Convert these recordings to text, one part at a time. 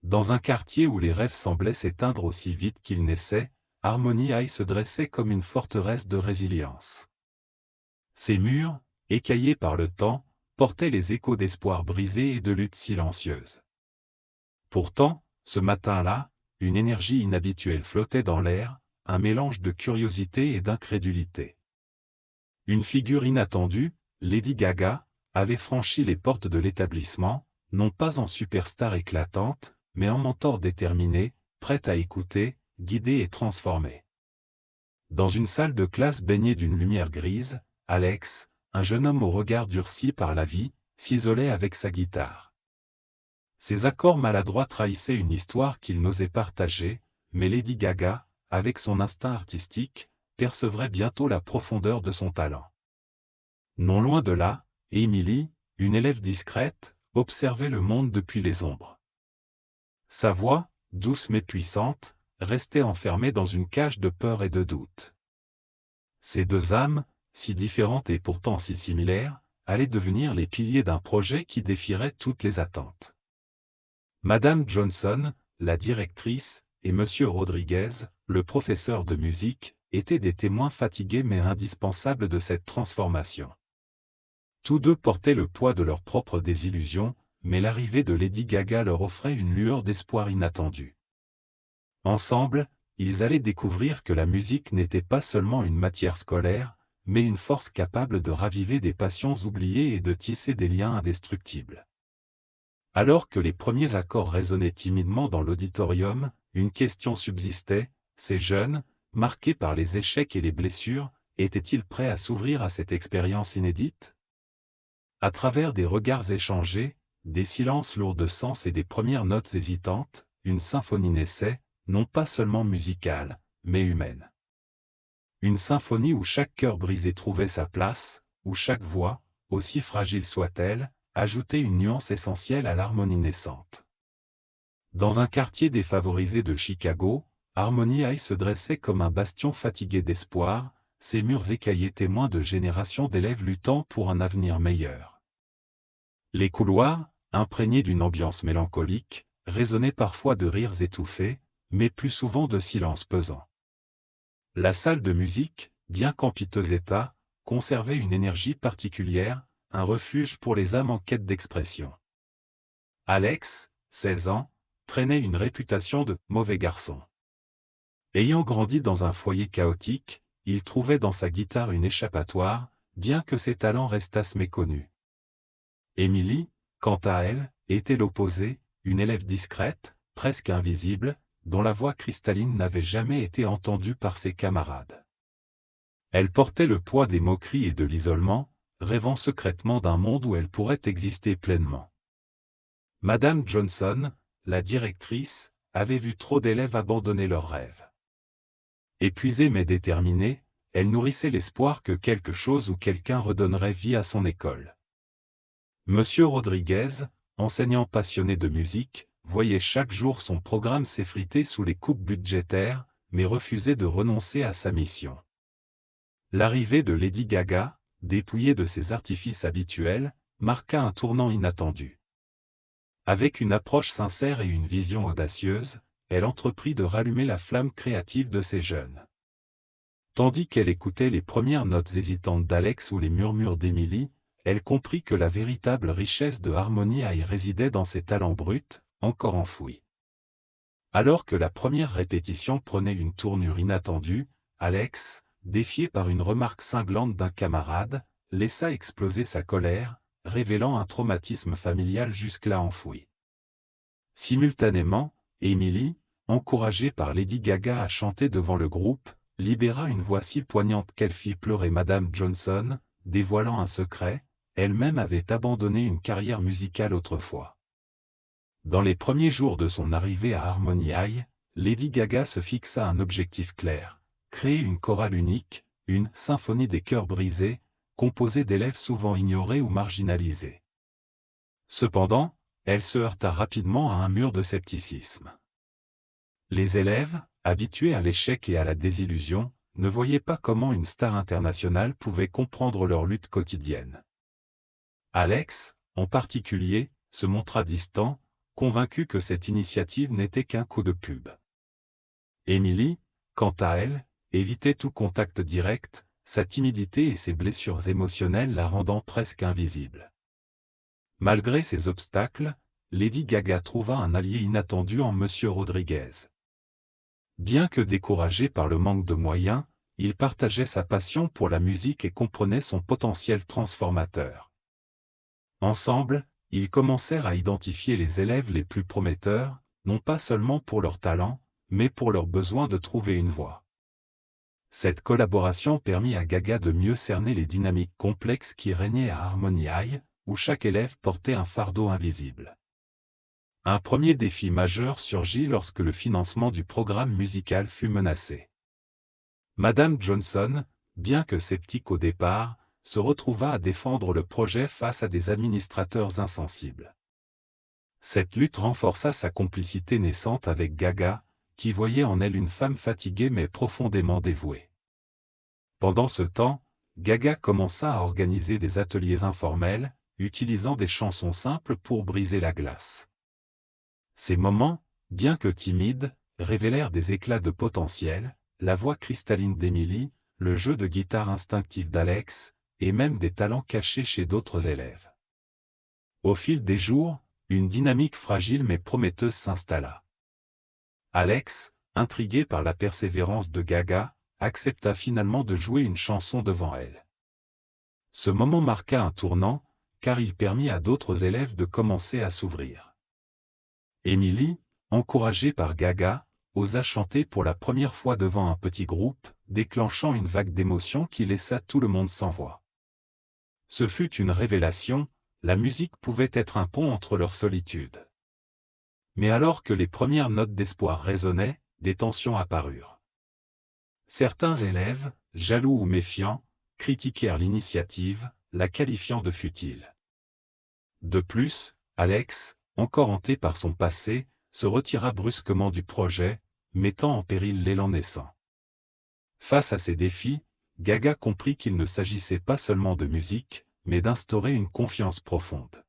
Dans un quartier où les rêves semblaient s'éteindre aussi vite qu'ils naissaient, Harmony High se dressait comme une forteresse de résilience. Ses murs, écaillés par le temps, portaient les échos d'espoir brisés et de luttes silencieuses. Pourtant, ce matin-là, une énergie inhabituelle flottait dans l'air, un mélange de curiosité et d'incrédulité. Une figure inattendue, Lady Gaga, avait franchi les portes de l'établissement, non pas en superstar éclatante, mais en mentor déterminé, prête à écouter, guider et transformer. Dans une salle de classe baignée d'une lumière grise, Alex, un jeune homme au regard durci par la vie, s'isolait avec sa guitare. Ses accords maladroits trahissaient une histoire qu'il n'osait partager, mais Lady Gaga, avec son instinct artistique, percevrait bientôt la profondeur de son talent. Non loin de là, Emily, une élève discrète, observait le monde depuis les ombres. Sa voix, douce mais puissante, restait enfermée dans une cage de peur et de doute. Ces deux âmes, si différentes et pourtant si similaires, allaient devenir les piliers d'un projet qui défierait toutes les attentes. Madame Johnson, la directrice, et Monsieur Rodriguez, le professeur de musique, étaient des témoins fatigués mais indispensables de cette transformation. Tous deux portaient le poids de leurs propres désillusions, mais l'arrivée de Lady Gaga leur offrait une lueur d'espoir inattendue. Ensemble, ils allaient découvrir que la musique n'était pas seulement une matière scolaire, mais une force capable de raviver des passions oubliées et de tisser des liens indestructibles. Alors que les premiers accords résonnaient timidement dans l'auditorium, une question subsistait, ces jeunes, marqués par les échecs et les blessures, étaient-ils prêts à s'ouvrir à cette expérience inédite? À travers des regards échangés, des silences lourds de sens et des premières notes hésitantes, une symphonie naissait, non pas seulement musicale, mais humaine. Une symphonie où chaque cœur brisé trouvait sa place, où chaque voix, aussi fragile soit-elle, ajoutait une nuance essentielle à l'harmonie naissante. Dans un quartier défavorisé de Chicago, Harmony High se dressait comme un bastion fatigué d'espoir, ses murs écaillés témoins de générations d'élèves luttant pour un avenir meilleur. Les couloirs, imprégnés d'une ambiance mélancolique, résonnaient parfois de rires étouffés, mais plus souvent de silences pesants. La salle de musique, bien qu'en piteux état, conservait une énergie particulière, un refuge pour les âmes en quête d'expression. Alex, 16 ans, traînait une réputation de « mauvais garçon ». Ayant grandi dans un foyer chaotique, il trouvait dans sa guitare une échappatoire, bien que ses talents restassent méconnus. Emily, quant à elle, était l'opposé, une élève discrète, presque invisible, dont la voix cristalline n'avait jamais été entendue par ses camarades. Elle portait le poids des moqueries et de l'isolement, rêvant secrètement d'un monde où elle pourrait exister pleinement. Madame Johnson, la directrice, avait vu trop d'élèves abandonner leurs rêves. Épuisée mais déterminée, elle nourrissait l'espoir que quelque chose ou quelqu'un redonnerait vie à son école. Monsieur Rodriguez, enseignant passionné de musique, voyait chaque jour son programme s'effriter sous les coupes budgétaires, mais refusait de renoncer à sa mission. L'arrivée de Lady Gaga, dépouillée de ses artifices habituels, marqua un tournant inattendu. Avec une approche sincère et une vision audacieuse, elle entreprit de rallumer la flamme créative de ces jeunes. Tandis qu'elle écoutait les premières notes hésitantes d'Alex ou les murmures d'Emily, elle comprit que la véritable richesse de Harmony High résidait dans ses talents bruts, encore enfouis. Alors que la première répétition prenait une tournure inattendue, Alex, défié par une remarque cinglante d'un camarade, laissa exploser sa colère, révélant un traumatisme familial jusque-là enfoui. Simultanément, Emily, encouragée par Lady Gaga à chanter devant le groupe, libéra une voix si poignante qu'elle fit pleurer Madame Johnson, dévoilant un secret, elle-même avait abandonné une carrière musicale autrefois. Dans les premiers jours de son arrivée à Harmony High, Lady Gaga se fixa un objectif clair, créer une chorale unique, une « symphonie des cœurs brisés », composée d'élèves souvent ignorés ou marginalisés. Cependant, elle se heurta rapidement à un mur de scepticisme. Les élèves, habitués à l'échec et à la désillusion, ne voyaient pas comment une star internationale pouvait comprendre leur lutte quotidienne. Alex, en particulier, se montra distant, convaincue que cette initiative n'était qu'un coup de pub. Emily, quant à elle, évitait tout contact direct, sa timidité et ses blessures émotionnelles la rendant presque invisible. Malgré ces obstacles, Lady Gaga trouva un allié inattendu en Monsieur Rodriguez. Bien que découragé par le manque de moyens, il partageait sa passion pour la musique et comprenait son potentiel transformateur. Ensemble, ils commencèrent à identifier les élèves les plus prometteurs, non pas seulement pour leur talent, mais pour leur besoin de trouver une voie. Cette collaboration permit à Gaga de mieux cerner les dynamiques complexes qui régnaient à Harmony High, où chaque élève portait un fardeau invisible. Un premier défi majeur surgit lorsque le financement du programme musical fut menacé. Madame Johnson, bien que sceptique au départ, se retrouva à défendre le projet face à des administrateurs insensibles. Cette lutte renforça sa complicité naissante avec Gaga, qui voyait en elle une femme fatiguée mais profondément dévouée. Pendant ce temps, Gaga commença à organiser des ateliers informels, utilisant des chansons simples pour briser la glace. Ces moments, bien que timides, révélèrent des éclats de potentiel, la voix cristalline d'Emily, le jeu de guitare instinctif d'Alex, et même des talents cachés chez d'autres élèves. Au fil des jours, une dynamique fragile mais prometteuse s'installa. Alex, intrigué par la persévérance de Gaga, accepta finalement de jouer une chanson devant elle. Ce moment marqua un tournant, car il permit à d'autres élèves de commencer à s'ouvrir. Emily, encouragée par Gaga, osa chanter pour la première fois devant un petit groupe, déclenchant une vague d'émotion qui laissa tout le monde sans voix. Ce fut une révélation, la musique pouvait être un pont entre leur solitude. Mais alors que les premières notes d'espoir résonnaient, des tensions apparurent. Certains élèves, jaloux ou méfiants, critiquèrent l'initiative, la qualifiant de futile. De plus, Alex, encore hanté par son passé, se retira brusquement du projet, mettant en péril l'élan naissant. Face à ces défis, Gaga comprit qu'il ne s'agissait pas seulement de musique, mais d'instaurer une confiance profonde.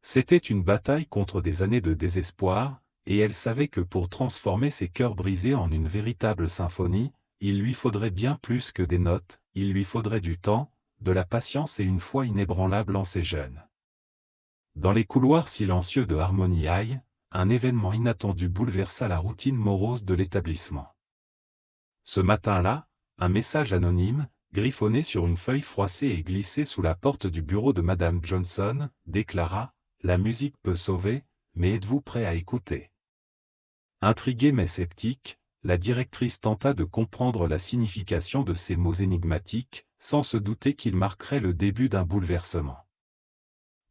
C'était une bataille contre des années de désespoir, et elle savait que pour transformer ses cœurs brisés en une véritable symphonie, il lui faudrait bien plus que des notes, il lui faudrait du temps, de la patience et une foi inébranlable en ses jeunes. Dans les couloirs silencieux de Harmony High, un événement inattendu bouleversa la routine morose de l'établissement. Ce matin-là, un message anonyme, griffonné sur une feuille froissée et glissé sous la porte du bureau de Madame Johnson, déclara « La musique peut sauver, mais êtes-vous prêt à écouter ?» Intriguée mais sceptique, la directrice tenta de comprendre la signification de ces mots énigmatiques, sans se douter qu'ils marqueraient le début d'un bouleversement.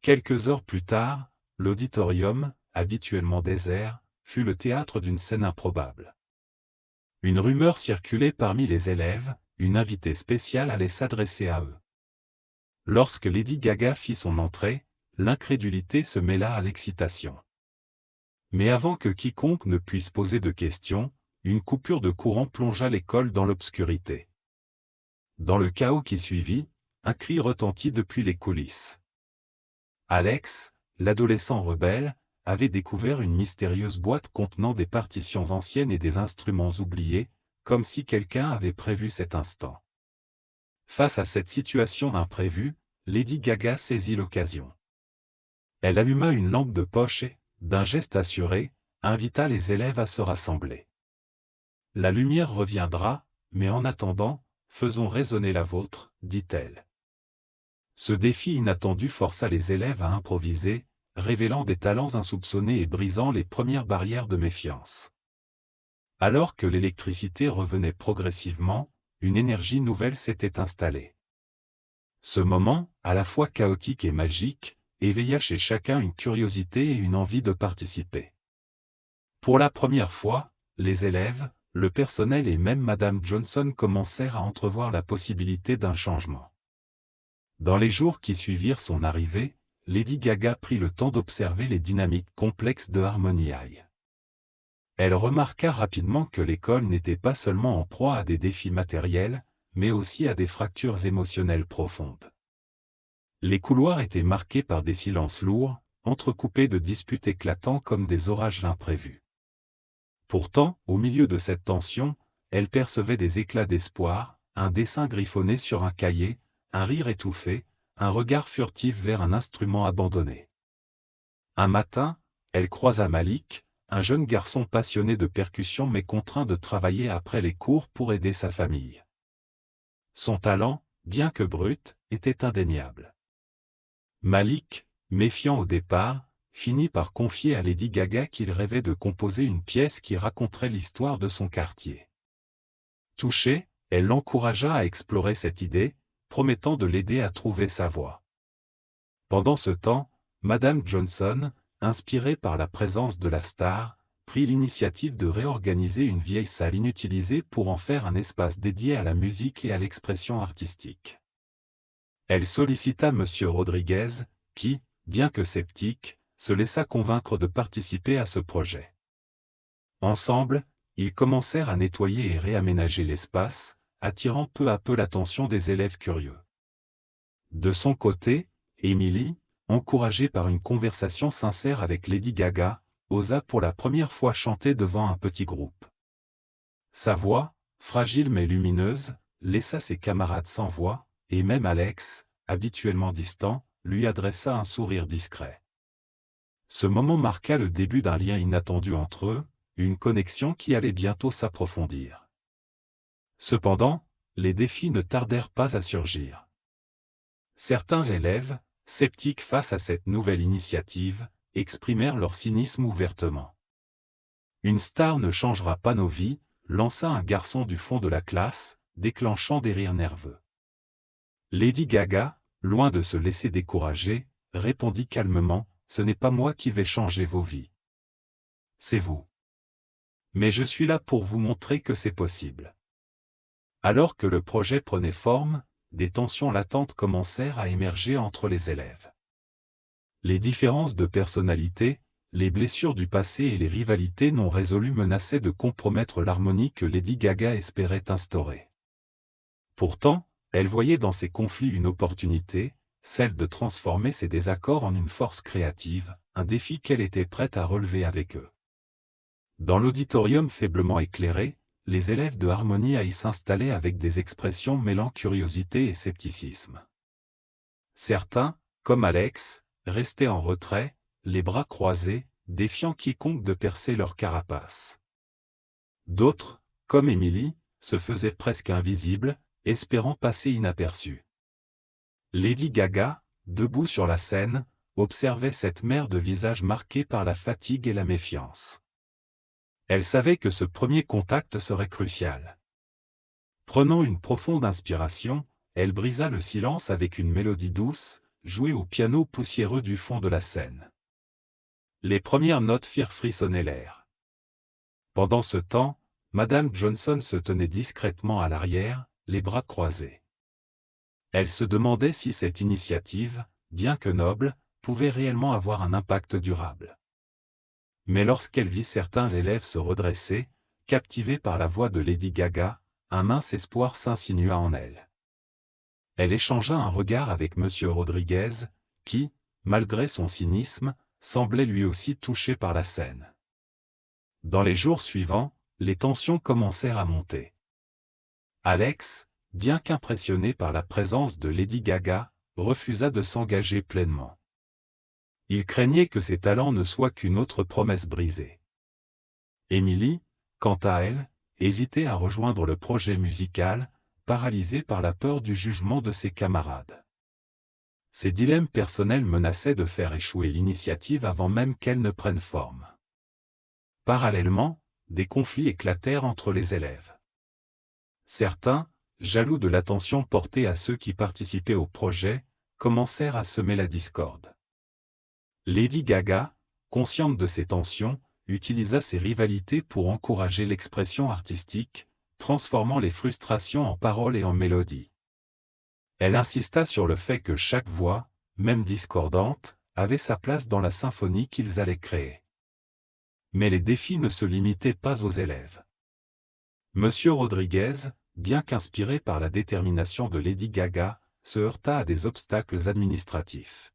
Quelques heures plus tard, l'auditorium, habituellement désert, fut le théâtre d'une scène improbable. Une rumeur circulait parmi les élèves, une invitée spéciale allait s'adresser à eux. Lorsque Lady Gaga fit son entrée, l'incrédulité se mêla à l'excitation. Mais avant que quiconque ne puisse poser de questions, une coupure de courant plongea l'école dans l'obscurité. Dans le chaos qui suivit, un cri retentit depuis les coulisses. Alex, l'adolescent rebelle, avait découvert une mystérieuse boîte contenant des partitions anciennes et des instruments oubliés, comme si quelqu'un avait prévu cet instant. Face à cette situation imprévue, Lady Gaga saisit l'occasion. Elle alluma une lampe de poche et, d'un geste assuré, invita les élèves à se rassembler. La lumière reviendra, mais en attendant, faisons résonner la vôtre, dit-elle. Ce défi inattendu força les élèves à improviser, révélant des talents insoupçonnés et brisant les premières barrières de méfiance. Alors que l'électricité revenait progressivement, une énergie nouvelle s'était installée. Ce moment, à la fois chaotique et magique, éveilla chez chacun une curiosité et une envie de participer. Pour la première fois, les élèves, le personnel et même Madame Johnson commencèrent à entrevoir la possibilité d'un changement. Dans les jours qui suivirent son arrivée, Lady Gaga prit le temps d'observer les dynamiques complexes de Harmony High. Elle remarqua rapidement que l'école n'était pas seulement en proie à des défis matériels, mais aussi à des fractures émotionnelles profondes. Les couloirs étaient marqués par des silences lourds, entrecoupées de disputes éclatants comme des orages imprévus. Pourtant, au milieu de cette tension, elle percevait des éclats d'espoir, un dessin griffonné sur un cahier, un rire étouffé, un regard furtif vers un instrument abandonné. Un matin, elle croisa Malik, un jeune garçon passionné de percussion mais contraint de travailler après les cours pour aider sa famille. Son talent, bien que brut, était indéniable. Malik, méfiant au départ, finit par confier à Lady Gaga qu'il rêvait de composer une pièce qui raconterait l'histoire de son quartier. Touchée, elle l'encouragea à explorer cette idée, promettant de l'aider à trouver sa voie. Pendant ce temps, Madame Johnson, inspirée par la présence de la star, prit l'initiative de réorganiser une vieille salle inutilisée pour en faire un espace dédié à la musique et à l'expression artistique. Elle sollicita M. Rodriguez, qui, bien que sceptique, se laissa convaincre de participer à ce projet. Ensemble, ils commencèrent à nettoyer et réaménager l'espace, attirant peu à peu l'attention des élèves curieux. De son côté, Emily, encouragée par une conversation sincère avec Lady Gaga, osa pour la première fois chanter devant un petit groupe. Sa voix, fragile mais lumineuse, laissa ses camarades sans voix, et même Alex, habituellement distant, lui adressa un sourire discret. Ce moment marqua le début d'un lien inattendu entre eux, une connexion qui allait bientôt s'approfondir. Cependant, les défis ne tardèrent pas à surgir. Certains élèves, sceptiques face à cette nouvelle initiative, exprimèrent leur cynisme ouvertement. Une star ne changera pas nos vies, lança un garçon du fond de la classe, déclenchant des rires nerveux. Lady Gaga, loin de se laisser décourager, répondit calmement, « Ce n'est pas moi qui vais changer vos vies. C'est vous. Mais je suis là pour vous montrer que c'est possible. » Alors que le projet prenait forme, des tensions latentes commencèrent à émerger entre les élèves. Les différences de personnalité, les blessures du passé et les rivalités non résolues menaçaient de compromettre l'harmonie que Lady Gaga espérait instaurer. Pourtant, elle voyait dans ces conflits une opportunité, celle de transformer ces désaccords en une force créative, un défi qu'elle était prête à relever avec eux. Dans l'auditorium faiblement éclairé, les élèves de Harmony High s'installaient avec des expressions mêlant curiosité et scepticisme. Certains, comme Alex, restaient en retrait, les bras croisés, défiant quiconque de percer leur carapace. D'autres, comme Emily, se faisaient presque invisibles, espérant passer inaperçus. Lady Gaga, debout sur la scène, observait cette mer de visages marqués par la fatigue et la méfiance. Elle savait que ce premier contact serait crucial. Prenant une profonde inspiration, elle brisa le silence avec une mélodie douce, jouée au piano poussiéreux du fond de la scène. Les premières notes firent frissonner l'air. Pendant ce temps, Madame Johnson se tenait discrètement à l'arrière, les bras croisés. Elle se demandait si cette initiative, bien que noble, pouvait réellement avoir un impact durable. Mais lorsqu'elle vit certains élèves se redresser, captivés par la voix de Lady Gaga, un mince espoir s'insinua en elle. Elle échangea un regard avec M. Rodriguez, qui, malgré son cynisme, semblait lui aussi touché par la scène. Dans les jours suivants, les tensions commencèrent à monter. Alex, bien qu'impressionné par la présence de Lady Gaga, refusa de s'engager pleinement. Il craignait que ses talents ne soient qu'une autre promesse brisée. Emily, quant à elle, hésitait à rejoindre le projet musical, paralysée par la peur du jugement de ses camarades. Ces dilemmes personnels menaçaient de faire échouer l'initiative avant même qu'elle ne prenne forme. Parallèlement, des conflits éclatèrent entre les élèves. Certains, jaloux de l'attention portée à ceux qui participaient au projet, commencèrent à semer la discorde. Lady Gaga, consciente de ces tensions, utilisa ces rivalités pour encourager l'expression artistique, transformant les frustrations en paroles et en mélodies. Elle insista sur le fait que chaque voix, même discordante, avait sa place dans la symphonie qu'ils allaient créer. Mais les défis ne se limitaient pas aux élèves. Monsieur Rodriguez, bien qu'inspiré par la détermination de Lady Gaga, se heurta à des obstacles administratifs.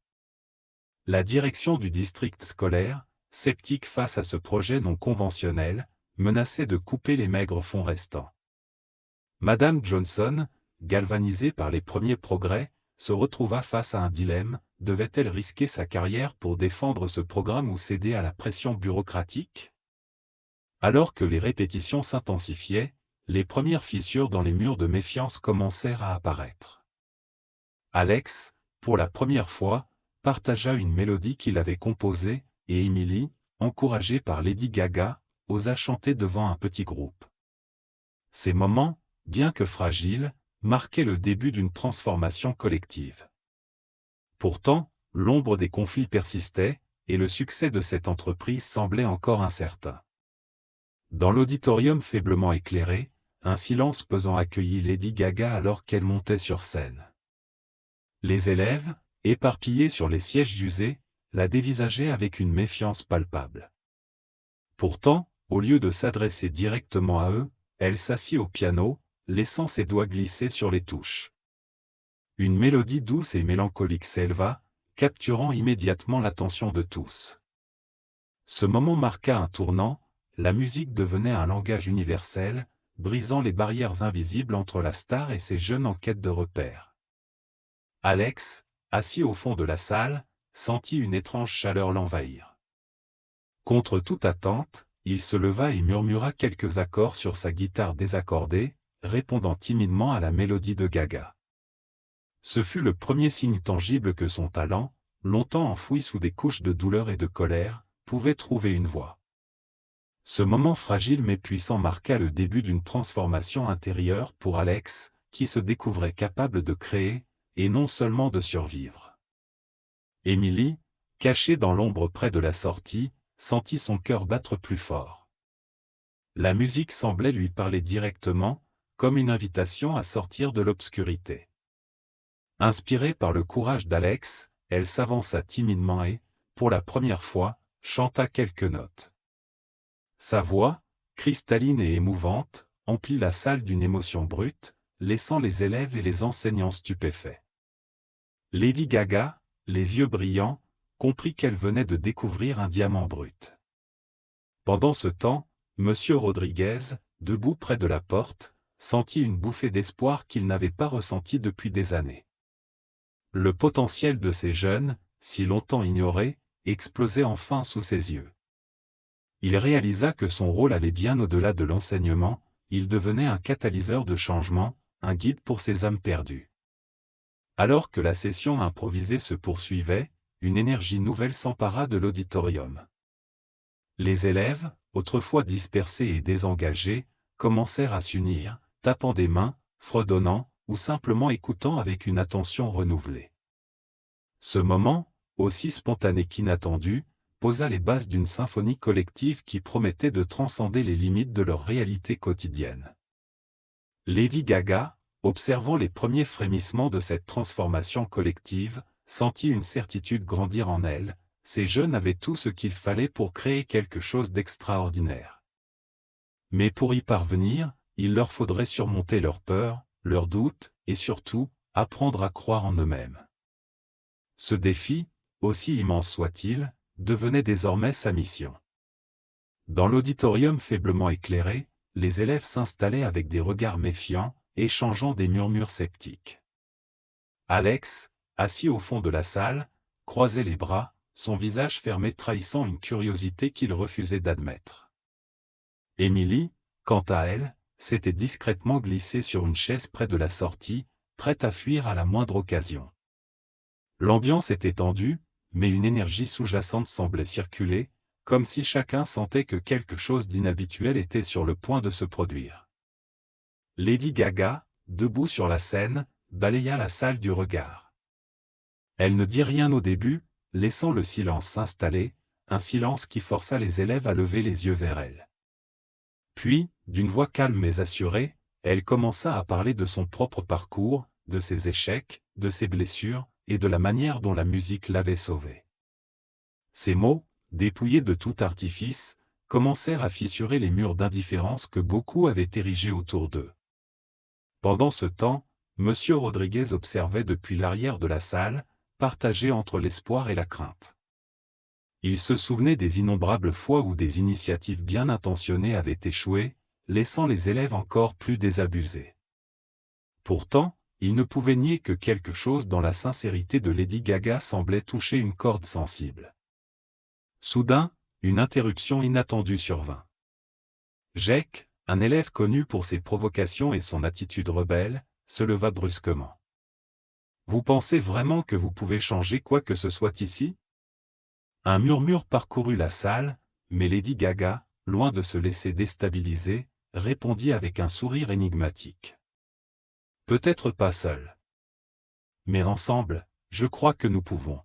La direction du district scolaire, sceptique face à ce projet non conventionnel, menaçait de couper les maigres fonds restants. Madame Johnson, galvanisée par les premiers progrès, se retrouva face à un dilemme: devait-elle risquer sa carrière pour défendre ce programme ou céder à la pression bureaucratique? Alors que les répétitions s'intensifiaient, les premières fissures dans les murs de méfiance commencèrent à apparaître. Alex, pour la première fois, partagea une mélodie qu'il avait composée, et Emily, encouragée par Lady Gaga, osa chanter devant un petit groupe. Ces moments, bien que fragiles, marquaient le début d'une transformation collective. Pourtant, l'ombre des conflits persistait, et le succès de cette entreprise semblait encore incertain. Dans l'auditorium faiblement éclairé, un silence pesant accueillit Lady Gaga alors qu'elle montait sur scène. Les élèves, éparpillés sur les sièges usés, la dévisageaient avec une méfiance palpable. Pourtant, au lieu de s'adresser directement à eux, elle s'assit au piano, laissant ses doigts glisser sur les touches. Une mélodie douce et mélancolique s'éleva, capturant immédiatement l'attention de tous. Ce moment marqua un tournant, la musique devenait un langage universel, brisant les barrières invisibles entre la star et ses jeunes en quête de repères. Alex, assis au fond de la salle, sentit une étrange chaleur l'envahir. Contre toute attente, il se leva et murmura quelques accords sur sa guitare désaccordée, répondant timidement à la mélodie de Gaga. Ce fut le premier signe tangible que son talent, longtemps enfoui sous des couches de douleur et de colère, pouvait trouver une voie. Ce moment fragile mais puissant marqua le début d'une transformation intérieure pour Alex, qui se découvrait capable de créer, et non seulement de survivre. Emily, cachée dans l'ombre près de la sortie, sentit son cœur battre plus fort. La musique semblait lui parler directement, comme une invitation à sortir de l'obscurité. Inspirée par le courage d'Alex, elle s'avança timidement et, pour la première fois, chanta quelques notes. Sa voix, cristalline et émouvante, emplit la salle d'une émotion brute, laissant les élèves et les enseignants stupéfaits. Lady Gaga, les yeux brillants, comprit qu'elle venait de découvrir un diamant brut. Pendant ce temps, Monsieur Rodriguez, debout près de la porte, sentit une bouffée d'espoir qu'il n'avait pas ressentie depuis des années. Le potentiel de ces jeunes, si longtemps ignoré, explosait enfin sous ses yeux. Il réalisa que son rôle allait bien au-delà de l'enseignement, il devenait un catalyseur de changement, un guide pour ces âmes perdues. Alors que la session improvisée se poursuivait, une énergie nouvelle s'empara de l'auditorium. Les élèves, autrefois dispersés et désengagés, commencèrent à s'unir, tapant des mains, fredonnant, ou simplement écoutant avec une attention renouvelée. Ce moment, aussi spontané qu'inattendu, posa les bases d'une symphonie collective qui promettait de transcender les limites de leur réalité quotidienne. Lady Gaga, observant les premiers frémissements de cette transformation collective, sentit une certitude grandir en elle: ces jeunes avaient tout ce qu'il fallait pour créer quelque chose d'extraordinaire. Mais pour y parvenir, il leur faudrait surmonter leurs peurs, leurs doutes, et surtout, apprendre à croire en eux-mêmes. Ce défi, aussi immense soit-il, devenait désormais sa mission. Dans l'auditorium faiblement éclairé, les élèves s'installaient avec des regards méfiants, échangeant des murmures sceptiques. Alex, assis au fond de la salle, croisait les bras, son visage fermé trahissant une curiosité qu'il refusait d'admettre. Emily, quant à elle, s'était discrètement glissée sur une chaise près de la sortie, prête à fuir à la moindre occasion. L'ambiance était tendue, mais une énergie sous-jacente semblait circuler, comme si chacun sentait que quelque chose d'inhabituel était sur le point de se produire. Lady Gaga, debout sur la scène, balaya la salle du regard. Elle ne dit rien au début, laissant le silence s'installer, un silence qui força les élèves à lever les yeux vers elle. Puis, d'une voix calme mais assurée, elle commença à parler de son propre parcours, de ses échecs, de ses blessures, et de la manière dont la musique l'avait sauvée. Ces mots, dépouillés de tout artifice, commencèrent à fissurer les murs d'indifférence que beaucoup avaient érigés autour d'eux. Pendant ce temps, Monsieur Rodriguez observait depuis l'arrière de la salle, partagé entre l'espoir et la crainte. Il se souvenait des innombrables fois où des initiatives bien intentionnées avaient échoué, laissant les élèves encore plus désabusés. Pourtant, il ne pouvait nier que quelque chose dans la sincérité de Lady Gaga semblait toucher une corde sensible. Soudain, une interruption inattendue survint. Jake, un élève connu pour ses provocations et son attitude rebelle, se leva brusquement. « Vous pensez vraiment que vous pouvez changer quoi que ce soit ici ?» Un murmure parcourut la salle, mais Lady Gaga, loin de se laisser déstabiliser, répondit avec un sourire énigmatique. « Peut-être pas seul. Mais ensemble, je crois que nous pouvons. »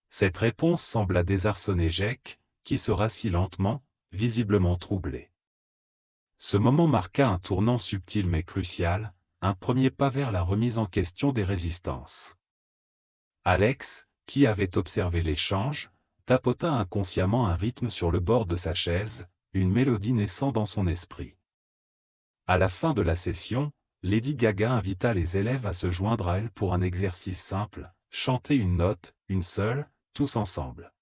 Cette réponse sembla désarçonner Jake, qui se rassit lentement, visiblement troublé. Ce moment marqua un tournant subtil mais crucial, un premier pas vers la remise en question des résistances. Alex, qui avait observé l'échange, tapota inconsciemment un rythme sur le bord de sa chaise, une mélodie naissant dans son esprit. À la fin de la session, Lady Gaga invita les élèves à se joindre à elle pour un exercice simple, chanter une note, une seule, tous ensemble.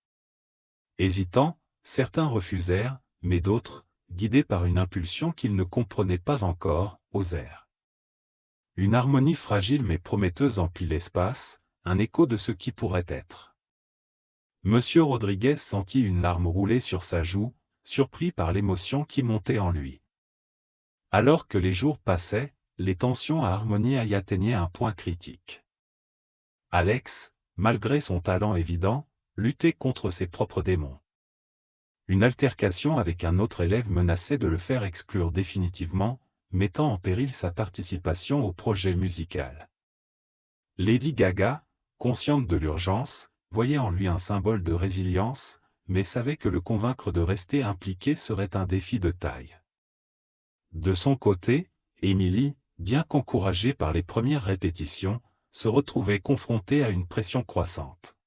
Hésitant, certains refusèrent, mais d'autres, guidés par une impulsion qu'ils ne comprenaient pas encore, osèrent. Une harmonie fragile mais prometteuse emplit l'espace, un écho de ce qui pourrait être. Monsieur Rodriguez sentit une larme rouler sur sa joue, surpris par l'émotion qui montait en lui. Alors que les jours passaient, les tensions à Harmonie High atteignaient un point critique. Alex, malgré son talent évident, luttait contre ses propres démons. Une altercation avec un autre élève menaçait de le faire exclure définitivement, mettant en péril sa participation au projet musical. Lady Gaga, consciente de l'urgence, voyait en lui un symbole de résilience, mais savait que le convaincre de rester impliqué serait un défi de taille. De son côté, Emily, bien qu'encouragée par les premières répétitions, se retrouvait confrontée à une pression croissante.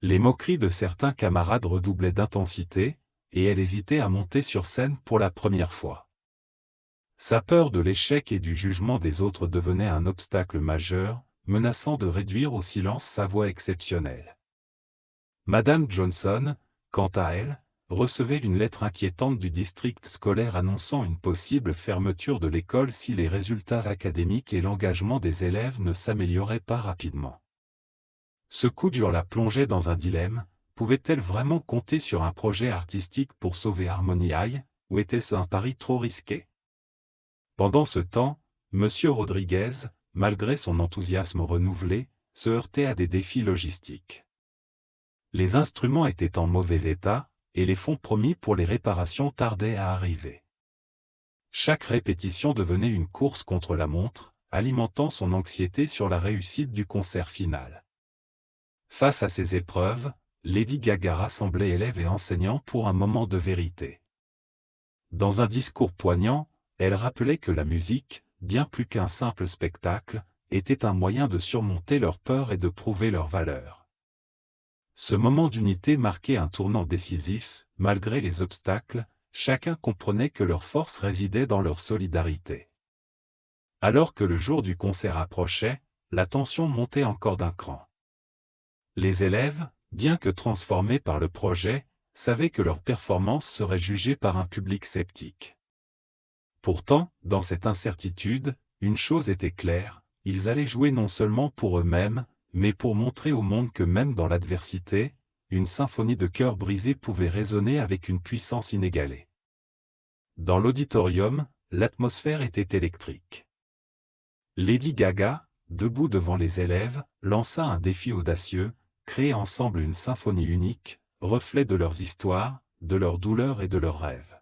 Les moqueries de certains camarades redoublaient d'intensité, et elle hésitait à monter sur scène pour la première fois. Sa peur de l'échec et du jugement des autres devenait un obstacle majeur, menaçant de réduire au silence sa voix exceptionnelle. Madame Johnson, quant à elle, recevait une lettre inquiétante du district scolaire annonçant une possible fermeture de l'école si les résultats académiques et l'engagement des élèves ne s'amélioraient pas rapidement. Ce coup dur la plongeait dans un dilemme, pouvait-elle vraiment compter sur un projet artistique pour sauver Harmonie High, ou était-ce un pari trop risqué? Pendant ce temps, Monsieur Rodriguez, malgré son enthousiasme renouvelé, se heurtait à des défis logistiques. Les instruments étaient en mauvais état, et les fonds promis pour les réparations tardaient à arriver. Chaque répétition devenait une course contre la montre, alimentant son anxiété sur la réussite du concert final. Face à ces épreuves, Lady Gaga rassemblait élèves et enseignants pour un moment de vérité. Dans un discours poignant, elle rappelait que la musique, bien plus qu'un simple spectacle, était un moyen de surmonter leur peur et de prouver leur valeur. Ce moment d'unité marquait un tournant décisif, malgré les obstacles, chacun comprenait que leur force résidait dans leur solidarité. Alors que le jour du concert approchait, la tension montait encore d'un cran. Les élèves, bien que transformés par le projet, savaient que leur performance serait jugée par un public sceptique. Pourtant, dans cette incertitude, une chose était claire, ils allaient jouer non seulement pour eux-mêmes, mais pour montrer au monde que même dans l'adversité, une symphonie de cœurs brisés pouvait résonner avec une puissance inégalée. Dans l'auditorium, l'atmosphère était électrique. Lady Gaga, debout devant les élèves, lança un défi audacieux, créer ensemble une symphonie unique, reflet de leurs histoires, de leurs douleurs et de leurs rêves.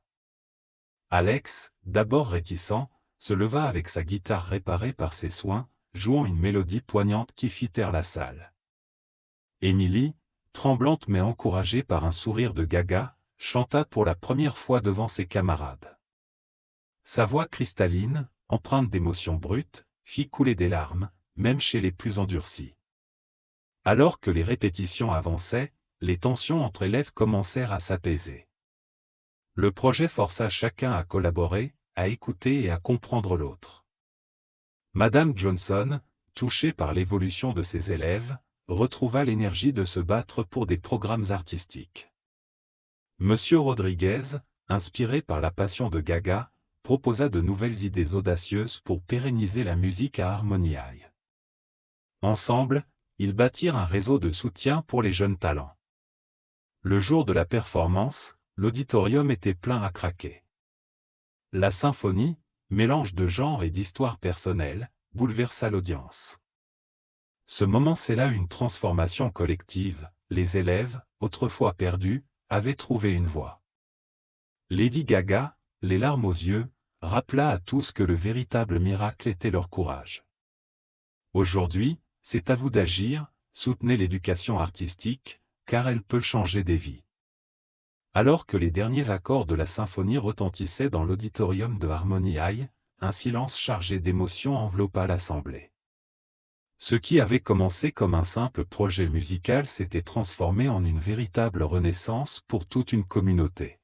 Alex, d'abord réticent, se leva avec sa guitare réparée par ses soins, jouant une mélodie poignante qui fit taire la salle. Emily, tremblante mais encouragée par un sourire de Gaga, chanta pour la première fois devant ses camarades. Sa voix cristalline, empreinte d'émotions brutes, fit couler des larmes, même chez les plus endurcis. Alors que les répétitions avançaient, les tensions entre élèves commencèrent à s'apaiser. Le projet força chacun à collaborer, à écouter et à comprendre l'autre. Madame Johnson, touchée par l'évolution de ses élèves, retrouva l'énergie de se battre pour des programmes artistiques. Monsieur Rodriguez, inspiré par la passion de Gaga, proposa de nouvelles idées audacieuses pour pérenniser la musique à Harmony High. Ensemble, ils bâtirent un réseau de soutien pour les jeunes talents. Le jour de la performance, l'auditorium était plein à craquer. La symphonie, mélange de genres et d'histoires personnelles, bouleversa l'audience. Ce moment scella une transformation collective, les élèves, autrefois perdus, avaient trouvé une voie. Lady Gaga, les larmes aux yeux, rappela à tous que le véritable miracle était leur courage. Aujourd'hui, c'est à vous d'agir, soutenez l'éducation artistique, car elle peut changer des vies. Alors que les derniers accords de la symphonie retentissaient dans l'auditorium de Harmony High, un silence chargé d'émotion enveloppa l'assemblée. Ce qui avait commencé comme un simple projet musical s'était transformé en une véritable renaissance pour toute une communauté.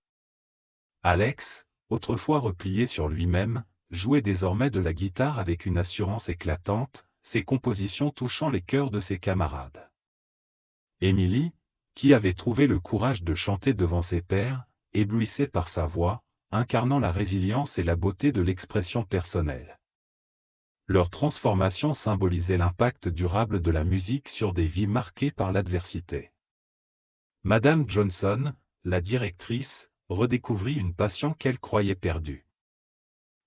Alex, autrefois replié sur lui-même, jouait désormais de la guitare avec une assurance éclatante, ses compositions touchant les cœurs de ses camarades. Emily, qui avait trouvé le courage de chanter devant ses pairs, éblouissait par sa voix, incarnant la résilience et la beauté de l'expression personnelle. Leur transformation symbolisait l'impact durable de la musique sur des vies marquées par l'adversité. Madame Johnson, la directrice, redécouvrit une passion qu'elle croyait perdue.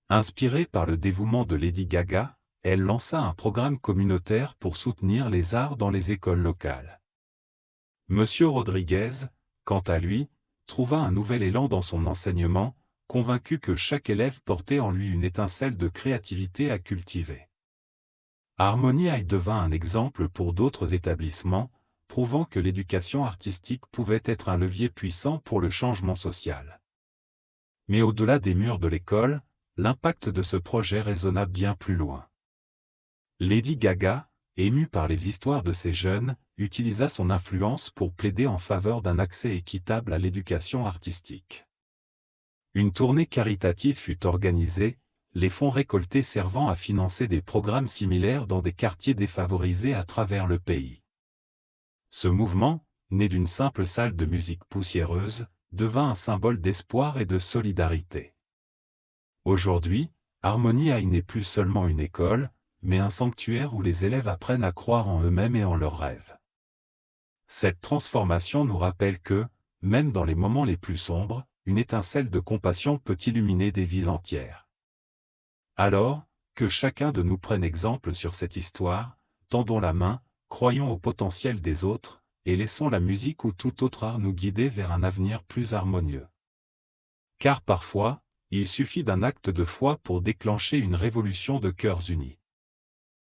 Inspirée par le dévouement de Lady Gaga, elle lança un programme communautaire pour soutenir les arts dans les écoles locales. Monsieur Rodriguez, quant à lui, trouva un nouvel élan dans son enseignement, convaincu que chaque élève portait en lui une étincelle de créativité à cultiver. Harmony High devint un exemple pour d'autres établissements, prouvant que l'éducation artistique pouvait être un levier puissant pour le changement social. Mais au-delà des murs de l'école, l'impact de ce projet résonna bien plus loin. Lady Gaga, émue par les histoires de ces jeunes, utilisa son influence pour plaider en faveur d'un accès équitable à l'éducation artistique. Une tournée caritative fut organisée, les fonds récoltés servant à financer des programmes similaires dans des quartiers défavorisés à travers le pays. Ce mouvement, né d'une simple salle de musique poussiéreuse, devint un symbole d'espoir et de solidarité. Aujourd'hui, Harmony High n'est plus seulement une école, mais un sanctuaire où les élèves apprennent à croire en eux-mêmes et en leurs rêves. Cette transformation nous rappelle que, même dans les moments les plus sombres, une étincelle de compassion peut illuminer des vies entières. Alors, que chacun de nous prenne exemple sur cette histoire, tendons la main, croyons au potentiel des autres, et laissons la musique ou tout autre art nous guider vers un avenir plus harmonieux. Car parfois, il suffit d'un acte de foi pour déclencher une révolution de cœurs unis.